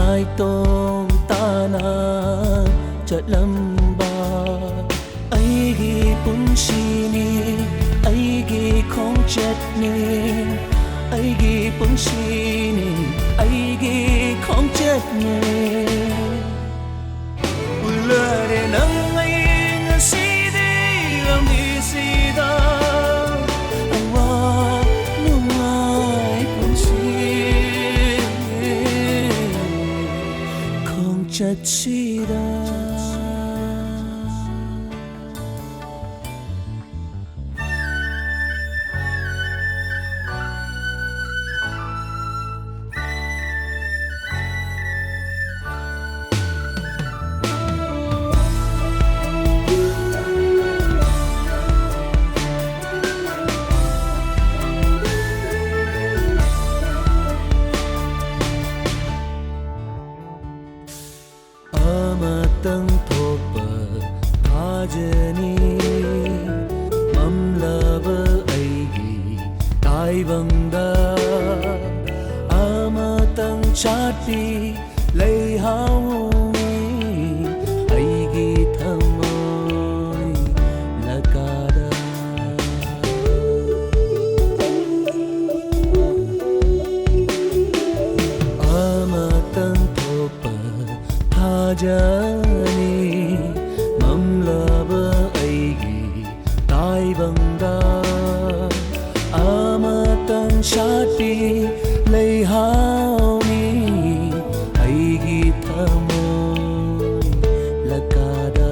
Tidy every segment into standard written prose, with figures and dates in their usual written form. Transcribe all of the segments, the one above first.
hai tôm ta na chợt lâm ba ai gi punshi ni ai gi không chết ni ai gi punshi ni ai gi không chết ni ula re nang ai ngasi di lam di si da ai wa nung ai punshi không chết si da tang thopa thajani mamlaba aigi taibangda amatang chati lay hauni aigi thamoy lakada amatang thopa thajani mamlaba aigi taibangda amatang shati lay hauni aigi thamoy lakada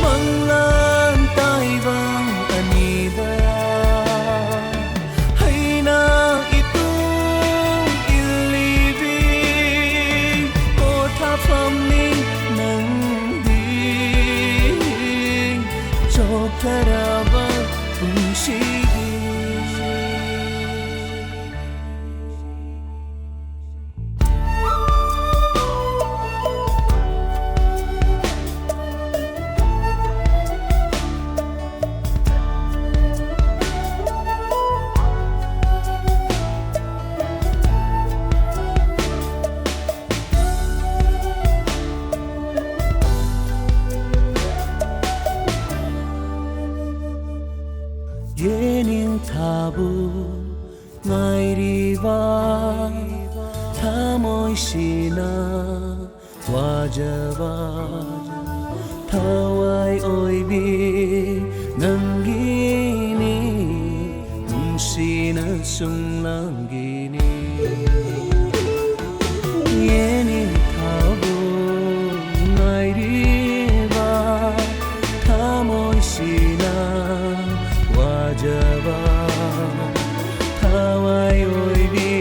manglan taibang anida haina itung ilibing o thapam ning nang ding chokharaba punshigi yening thabu ngairiba thamoy sina wajaba thawai oibi nangini sina sunglangini yening thabu ngairiba thamoy sina wajaba thawai oibi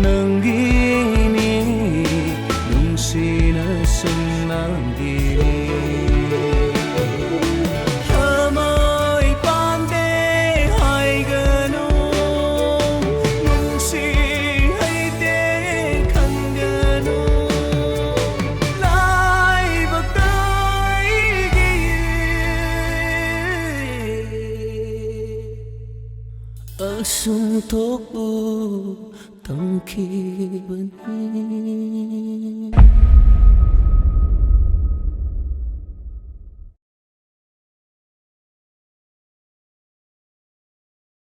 nangini nungsina sunglangini thamoy pande hai ganu nungsi hai te khang ganu lai bakai gi asung thok u tam khi bani